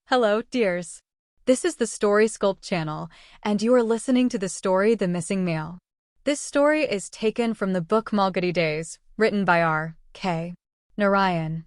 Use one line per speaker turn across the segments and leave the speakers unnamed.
Hello, dears. This is the Story Sculpt channel, and you are listening to the story The Missing Mail. This story is taken from the book Malgudi Days, written by R.K. Narayan.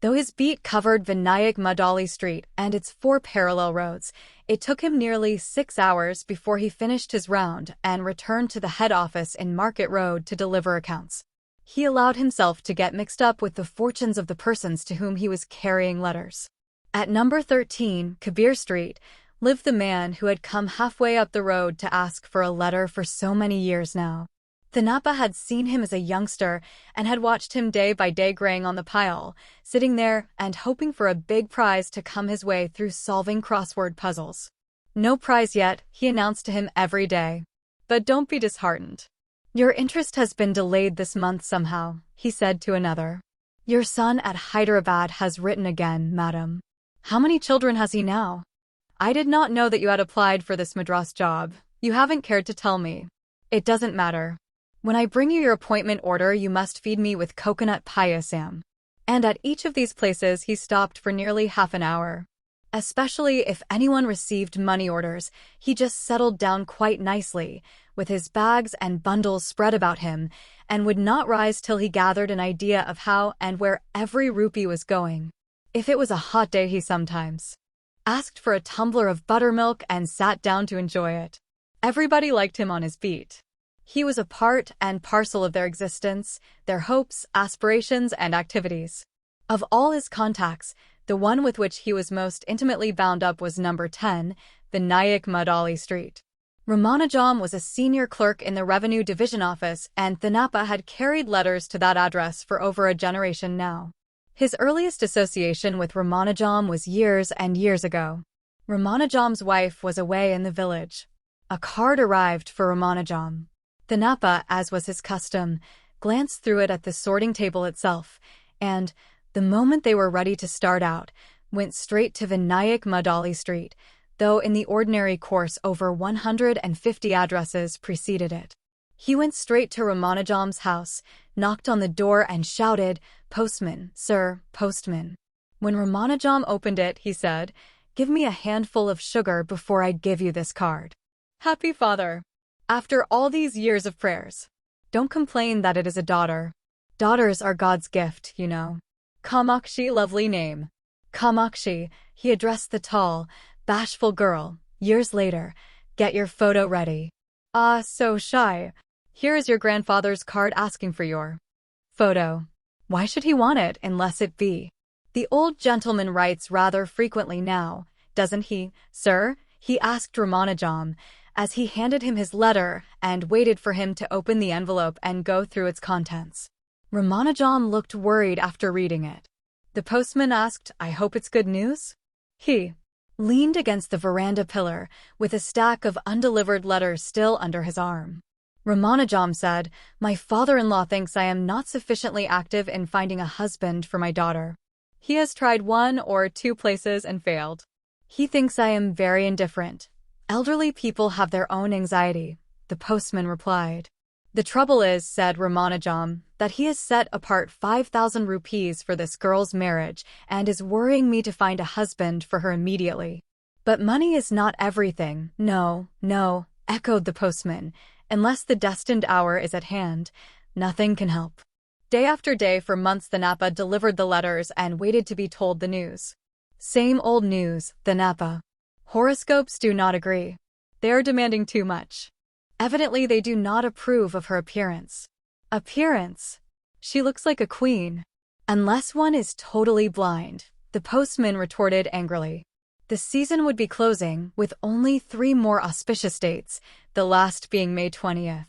Though his beat covered Vinayak Madali Street and its 4 parallel roads, it took him nearly 6 hours before he finished his round and returned to the head office in Market Road to deliver accounts. He allowed himself to get mixed up with the fortunes of the persons to whom he was carrying letters. At number 13, Kabir Street, lived the man who had come halfway up the road to ask for a letter for so many years now. Thanappa had seen him as a youngster and had watched him day by day graying on the pile, sitting there and hoping for a big prize to come his way through solving crossword puzzles. No prize yet, he announced to him every day. But don't be disheartened. Your interest has been delayed this month somehow, he said to another. Your son at Hyderabad has written again, madam. How many children has he now? I did not know that you had applied for this Madras job. You haven't cared to tell me. It doesn't matter. When I bring you your appointment order, you must feed me with coconut payasam. And at each of these places he stopped for nearly half an hour. Especially if anyone received money orders, he just settled down quite nicely, with his bags and bundles spread about him, and would not rise till he gathered an idea of how and where every rupee was going. If it was a hot day, he sometimes asked for a tumbler of buttermilk and sat down to enjoy it. Everybody liked him on his beat. He was a part and parcel of their existence, their hopes, aspirations, and activities. Of all his contacts, the one with which he was most intimately bound up was number 10, Vinayak Madali Street. Ramanujam was a senior clerk in the Revenue Division office, and Thanappa had carried letters to that address for over a generation now. His earliest association with Ramanujam was years and years ago. Ramanujam's wife was away in the village. A card arrived for Ramanujam. Thanappa, as was his custom, glanced through it at the sorting table itself, and, the moment they were ready to start out, went straight to Vinayak Madali Street, though in the ordinary course over 150 addresses preceded it. He went straight to Ramanujam's house, knocked on the door and shouted, "Postman, sir, postman." When Ramanujam opened it, he said, "Give me a handful of sugar before I give you this card." Happy father. After all these years of prayers. Don't complain that it is a daughter. Daughters are God's gift, you know. Kamakshi, lovely name. Kamakshi, he addressed the tall, bashful girl, years later, get your photo ready. Ah, so shy. Here is your grandfather's card asking for your photo. Why should he want it unless it be? The old gentleman writes rather frequently now, doesn't he, sir? He asked Ramanujam, as he handed him his letter and waited for him to open the envelope and go through its contents. Ramanujam looked worried after reading it. The postman asked, I hope it's good news? He leaned against the veranda pillar, with a stack of undelivered letters still under his arm. Ramanujam said, My father-in-law thinks I am not sufficiently active in finding a husband for my daughter. He has tried 1 or 2 places and failed. He thinks I am very indifferent. Elderly people have their own anxiety, the postman replied. The trouble is, said Ramanujam, that he has set apart 5,000 rupees for this girl's marriage and is worrying me to find a husband for her immediately. But money is not everything. No, no, echoed the postman. Unless the destined hour is at hand, nothing can help. Day after day for months Thanappa delivered the letters and waited to be told the news. Same old news, Thanappa. Horoscopes do not agree. They are demanding too much. Evidently they do not approve of her appearance. Appearance? She looks like a queen. Unless one is totally blind, the postman retorted angrily. The season would be closing, with only 3 more auspicious dates, the last being May 20th.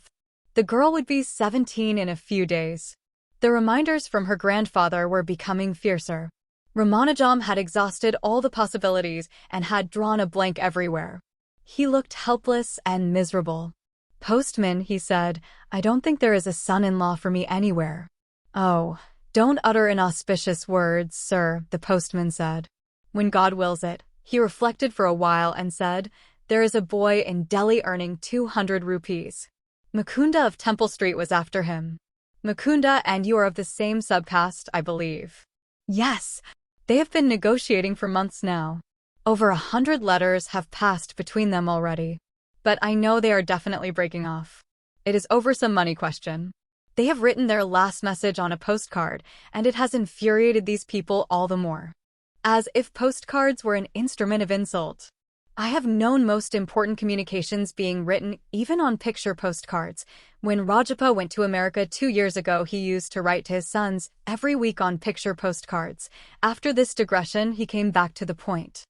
The girl would be 17 in a few days. The reminders from her grandfather were becoming fiercer. Ramanujam had exhausted all the possibilities and had drawn a blank everywhere. He looked helpless and miserable. Postman, he said, I don't think there is a son-in-law for me anywhere. Oh, don't utter inauspicious words, sir, the postman said. When God wills it. He reflected for a while and said, There is a boy in Delhi earning 200 rupees. Mukunda of Temple Street was after him. Mukunda and you are of the same subcaste, I believe. Yes, they have been negotiating for months now. Over 100 letters have passed between them already. But I know they are definitely breaking off. It is over some money question. They have written their last message on a postcard, and it has infuriated these people all the more. As if postcards were an instrument of insult. I have known most important communications being written even on picture postcards. When Rajappa went to America 2 years ago, he used to write to his sons every week on picture postcards. After this digression, he came back to the point.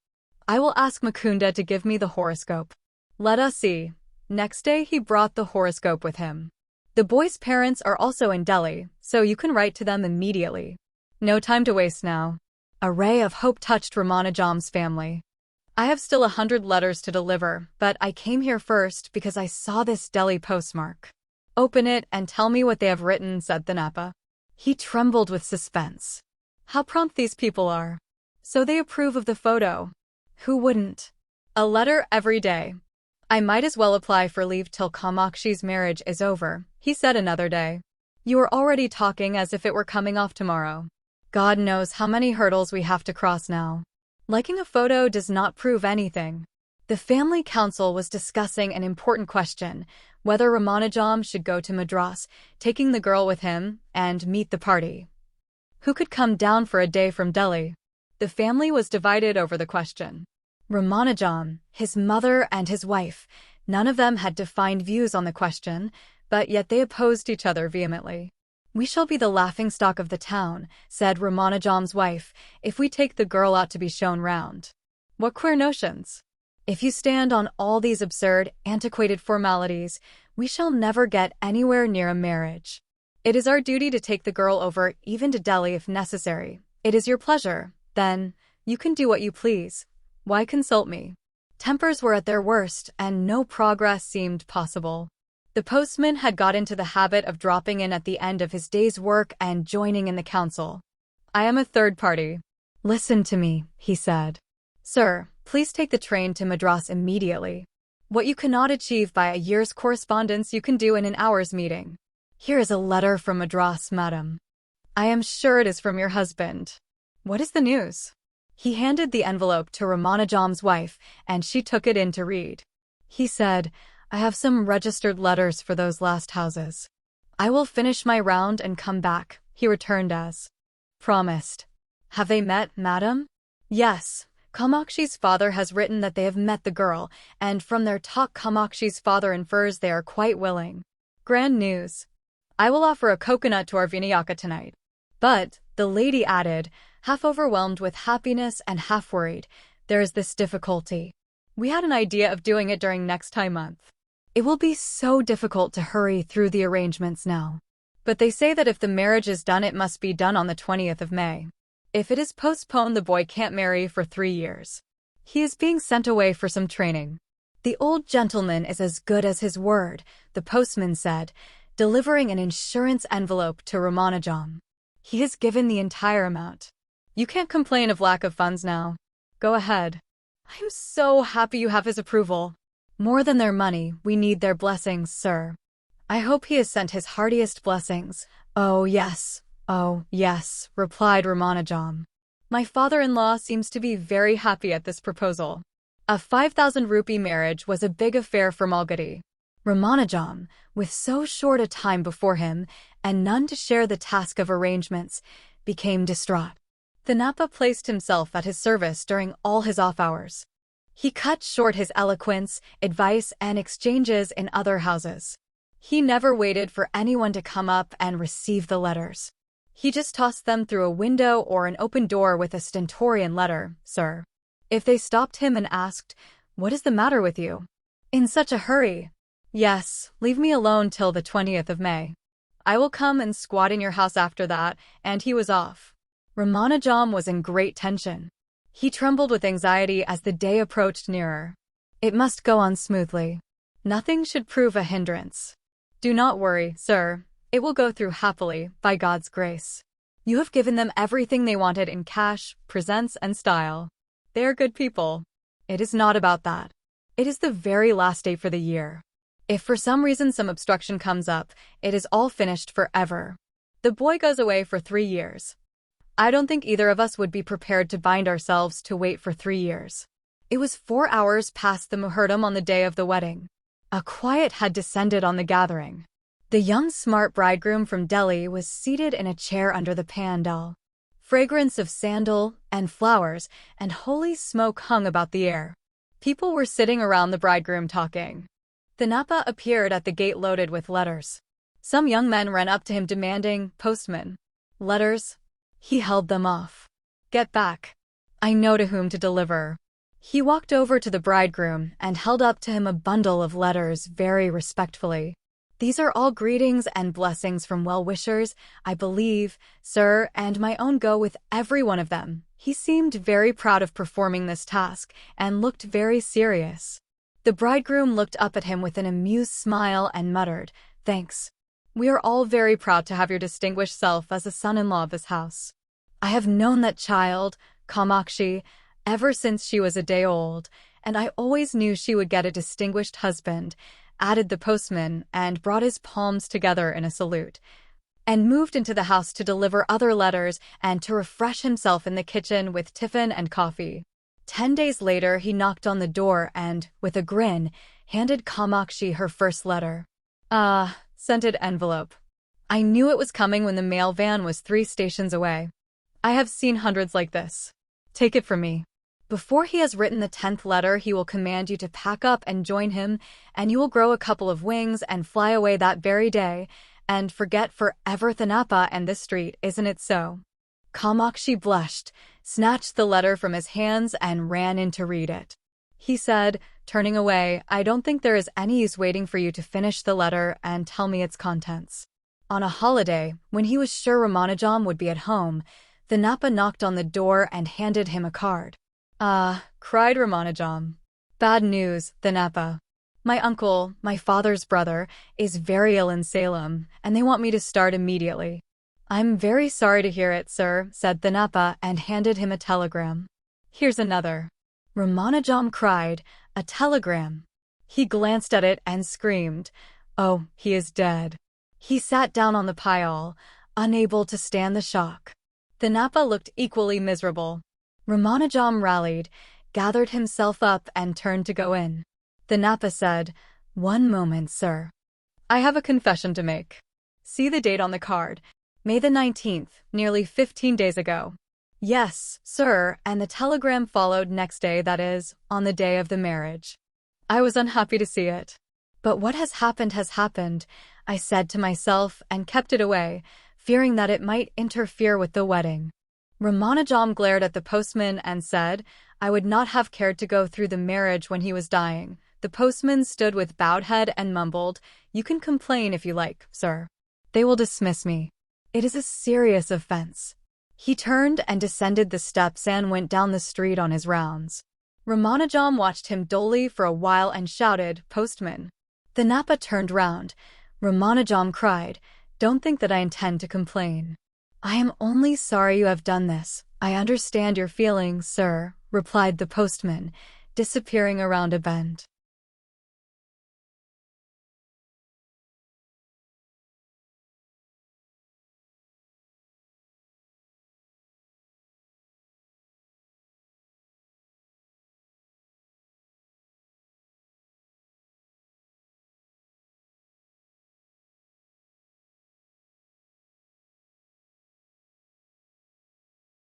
I will ask Mukunda to give me the horoscope. Let us see. Next day, he brought the horoscope with him. The boy's parents are also in Delhi, so you can write to them immediately. No time to waste now. A ray of hope touched Ramanujam's family. I have still 100 letters to deliver, but I came here first because I saw this Delhi postmark. Open it and tell me what they have written, said Thanappa. He trembled with suspense. How prompt these people are. So they approve of the photo. Who wouldn't? A letter every day. I might as well apply for leave till Kamakshi's marriage is over, he said another day. You are already talking as if it were coming off tomorrow. God knows how many hurdles we have to cross now. Liking a photo does not prove anything. The family council was discussing an important question, whether Ramanujam should go to Madras, taking the girl with him, and meet the party. Who could come down for a day from Delhi? The family was divided over the question. Ramanujam, his mother, and his wife, none of them had defined views on the question, but yet they opposed each other vehemently. We shall be the laughingstock of the town, said Ramanujam's wife, if we take the girl out to be shown round. What queer notions! If you stand on all these absurd, antiquated formalities, we shall never get anywhere near a marriage. It is our duty to take the girl over, even to Delhi if necessary. It is your pleasure. Then, you can do what you please. Why consult me? Tempers were at their worst, and no progress seemed possible. The postman had got into the habit of dropping in at the end of his day's work and joining in the council. I am a third party. Listen to me, he said. Sir, please take the train to Madras immediately. What you cannot achieve by a year's correspondence you can do in an hour's meeting. Here is a letter from Madras, madam. I am sure it is from your husband. What is the news? He handed the envelope to Ramanujam's wife, and she took it in to read. He said, I have some registered letters for those last houses. I will finish my round and come back, he returned as promised. Have they met, madam? Yes. Kamakshi's father has written that they have met the girl, and from their talk Kamakshi's father infers they are quite willing. Grand news. I will offer a coconut to our Vinayaka tonight. But, the lady added, half overwhelmed with happiness and half worried, there is this difficulty. We had an idea of doing it during next time month. It will be so difficult to hurry through the arrangements now. But they say that if the marriage is done, it must be done on the 20th of May. If it is postponed, the boy can't marry for 3 years. He is being sent away for some training. The old gentleman is as good as his word, the postman said, delivering an insurance envelope to Ramanujam. He has given the entire amount. You can't complain of lack of funds now. Go ahead. I'm so happy you have his approval. More than their money, we need their blessings, sir. I hope he has sent his heartiest blessings. Oh, yes, replied Ramanujam. My father-in-law seems to be very happy at this proposal. A 5,000 rupee marriage was a big affair for Malgudi. Ramanujam, with so short a time before him, and none to share the task of arrangements, became distraught. Thanappa placed himself at his service during all his off hours. He cut short his eloquence, advice, and exchanges in other houses. He never waited for anyone to come up and receive the letters. He just tossed them through a window or an open door with a stentorian letter, sir. If they stopped him and asked, what is the matter with you? In such a hurry? Yes, leave me alone till the 20th of May. I will come and squat in your house after that, and he was off. Ramanujam was in great tension. He trembled with anxiety as the day approached nearer. It must go on smoothly. Nothing should prove a hindrance. Do not worry, sir. It will go through happily, by God's grace. You have given them everything they wanted in cash, presents, and style. They are good people. It is not about that. It is the very last day for the year. If for some reason some obstruction comes up, it is all finished forever. The boy goes away for 3 years. I don't think either of us would be prepared to bind ourselves to wait for 3 years. It was 4 hours past the muhurtam on the day of the wedding. A quiet had descended on the gathering. The young smart bridegroom from Delhi was seated in a chair under the pandal. Fragrance of sandal and flowers and holy smoke hung about the air. People were sitting around the bridegroom talking. The Napa appeared at the gate loaded with letters. Some young men ran up to him demanding, "Postman, letters?" He held them off. "Get back. I know to whom to deliver." He walked over to the bridegroom and held up to him a bundle of letters very respectfully. "These are all greetings and blessings from well-wishers, I believe, sir, and my own go with every one of them." He seemed very proud of performing this task and looked very serious. The bridegroom looked up at him with an amused smile and muttered, "Thanks. We are all very proud to have your distinguished self as a son-in-law of this house. I have known that child, Kamakshi, ever since she was a day old, and I always knew she would get a distinguished husband," added the postman, and brought his palms together in a salute, and moved into the house to deliver other letters and to refresh himself in the kitchen with tiffin and coffee. 10 days later, he knocked on the door and, with a grin, handed Kamakshi her first letter. "Ah," scented envelope. "I knew it was coming when the mail van was 3 stations away. I have seen hundreds like this. Take it from me. Before he has written the 10th letter, he will command you to pack up and join him, and you will grow a couple of wings and fly away that very day, and forget forever Thanapa and this street, isn't it so?" Kamakshi blushed, snatched the letter from his hands, and ran in to read it. He said, turning away, "I don't think there is any use waiting for you to finish the letter and tell me its contents." On a holiday, when he was sure Ramanujam would be at home, the Napa knocked on the door and handed him a card. "Ah," cried Ramanujam. "Bad news, the Napa. My uncle, my father's brother, is very ill in Salem, and they want me to start immediately." "I'm very sorry to hear it, sir," said the Napa, and handed him a telegram. "Here's another." Ramanujam cried, "A telegram." He glanced at it and screamed, "Oh, he is dead." He sat down on the pile, unable to stand the shock. The Napa looked equally miserable. Ramanujam rallied, gathered himself up, and turned to go in. The Napa said, "One moment, sir. I have a confession to make. See the date on the card. May the 19th, nearly 15 days ago." "Yes, sir," and the telegram followed next day, that is, on the day of the marriage. "I was unhappy to see it. But what has happened, I said to myself, and kept it away, fearing that it might interfere with the wedding." Ramanujam glared at the postman and said, "I would not have cared to go through the marriage when he was dying." The postman stood with bowed head and mumbled, "You can complain if you like, sir. They will dismiss me. It is a serious offense." He turned and descended the steps and went down the street on his rounds. Ramanujam watched him dully for a while and shouted, "Postman." The Napa turned round. Ramanujam cried, "Don't think that I intend to complain. I am only sorry you have done this." "I understand your feelings, sir," replied the postman, disappearing around a bend.